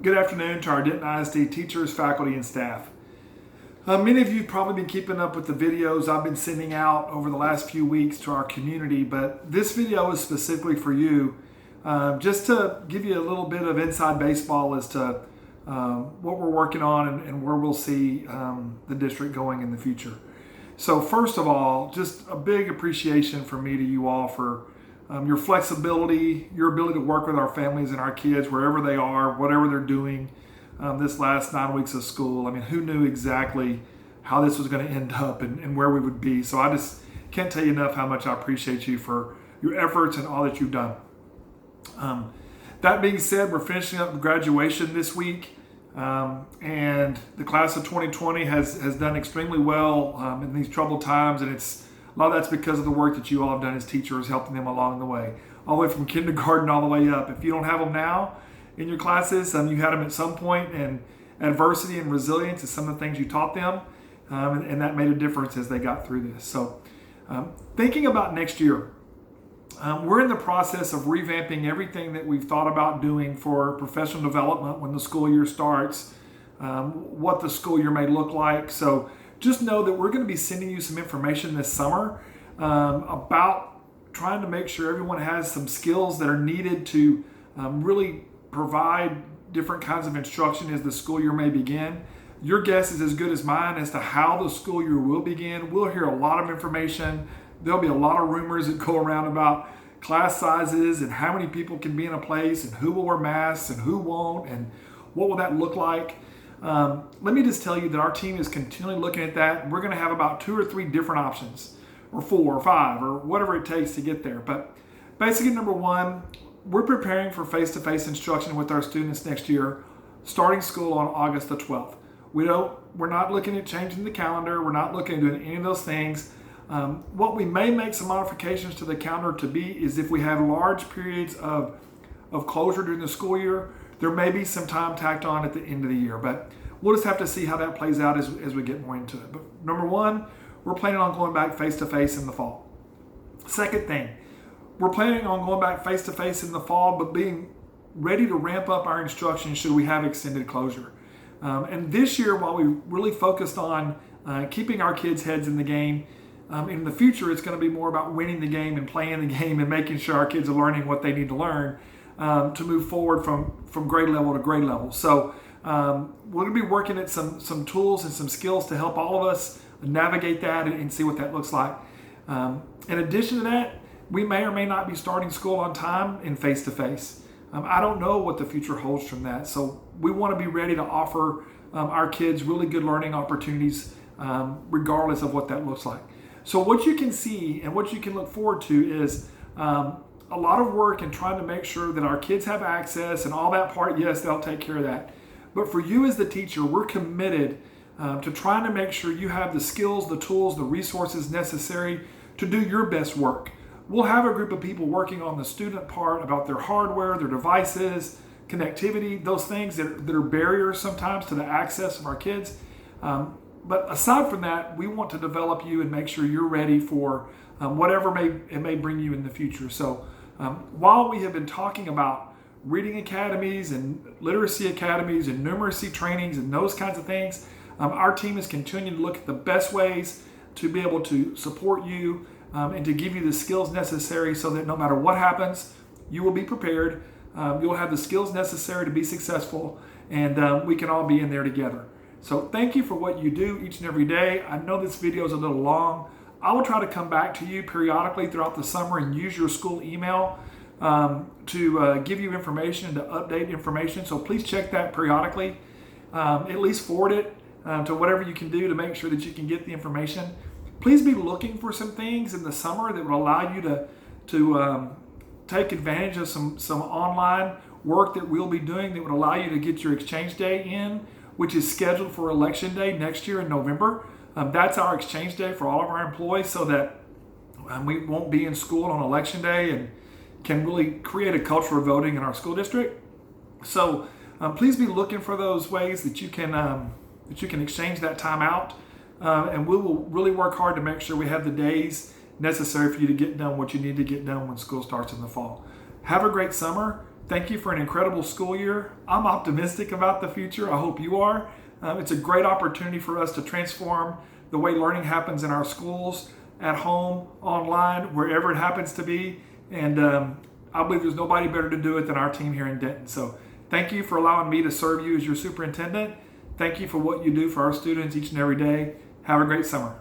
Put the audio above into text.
Good afternoon to our Denton ISD teachers, faculty, and staff. Many of you have probably been keeping up with the videos I've been sending out over the last few weeks to our community, but this video is specifically for you, just to give you a little bit of inside baseball as to what we're working on and where we'll see the district going in the future. So first of all, just a big appreciation from me to you all for your flexibility, your ability to work with our families and our kids wherever they are, whatever they're doing this last 9 weeks of school. I mean, who knew exactly how this was going to end up and where we would be? So I just can't tell you enough how much I appreciate you for your efforts and all that you've done. That being said, we're finishing up graduation this week, and the class of 2020 has done extremely well in these troubled times, and a lot of that's because of the work that you all have done as teachers, helping them along the way, all the way from kindergarten all the way up. If you don't have them now in your classes, you had them at some point, and adversity and resilience is some of the things you taught them, and that made a difference as they got through this. So thinking about next year, we're in the process of revamping everything that we've thought about doing for professional development when the school year starts, what the school year may look like. So just know that we're going to be sending you some information this summer about trying to make sure everyone has some skills that are needed to really provide different kinds of instruction as the school year may begin. Your guess is as good as mine as to how the school year will begin. We'll hear a lot of information. There'll be a lot of rumors that go around about class sizes and how many people can be in a place and who will wear masks and who won't and what will that look like. Let me just tell you that our team is continually looking at that. We're going to have about 2 or 3 different options, or 4 or 5, or whatever it takes to get there. But basically, number one, we're preparing for face-to-face instruction with our students next year, starting school on August the 12th. We're not looking at changing the calendar. We're not looking at doing any of those things. What we may make some modifications to the calendar to be is if we have large periods of closure during the school year, there may be some time tacked on at the end of the year, but we'll just have to see how that plays out as we get more into it. But number one, we're planning on going back face-to-face in the fall. Second thing, we're planning on going back face-to-face in the fall, but being ready to ramp up our instruction should we have extended closure. And this year, while we really focused on keeping our kids' heads in the game, in the future, it's going to be more about winning the game and playing the game and making sure our kids are learning what they need to learn to move forward from grade level to grade level. So we're going to be working at some tools and some skills to help all of us navigate that and see what that looks like. In addition to that, we may or may not be starting school on time in face-to-face. I don't know what the future holds from that. So we want to be ready to offer our kids really good learning opportunities regardless of what that looks like. So what you can see and what you can look forward to is a lot of work in trying to make sure that our kids have access and all that part. Yes, they'll take care of that. But for you as the teacher, we're committed to trying to make sure you have the skills, the tools, the resources necessary to do your best work. We'll have a group of people working on the student part about their hardware, their devices, connectivity, those things that are barriers sometimes to the access of our kids. But aside from that, we want to develop you and make sure you're ready for whatever it may bring you in the future. So while we have been talking about reading academies and literacy academies and numeracy trainings and those kinds of things, our team is continuing to look at the best ways to be able to support you and to give you the skills necessary so that no matter what happens, you will be prepared. You'll have the skills necessary to be successful, and we can all be in there together. So thank you for what you do each and every day. I know this video is a little long. I will try to come back to you periodically throughout the summer and use your school email to give you information and to update information. So please check that periodically. At least forward it to whatever you can do to make sure that you can get the information. Please be looking for some things in the summer that will allow you to take advantage of some online work that we'll be doing that would allow you to get your exchange day in, which is scheduled for Election Day next year in November. That's our exchange day for all of our employees so that we won't be in school on Election Day and can really create a culture of voting in our school district. So please be looking for those ways that you can exchange that time out. And we will really work hard to make sure we have the days necessary for you to get done what you need to get done when school starts in the fall. Have a great summer. Thank you for an incredible school year. I'm optimistic about the future. I hope you are. It's a great opportunity for us to transform the way learning happens in our schools, at home, online, wherever it happens to be. And I believe there's nobody better to do it than our team here in Denton. So thank you for allowing me to serve you as your superintendent. Thank you for what you do for our students each and every day. Have a great summer.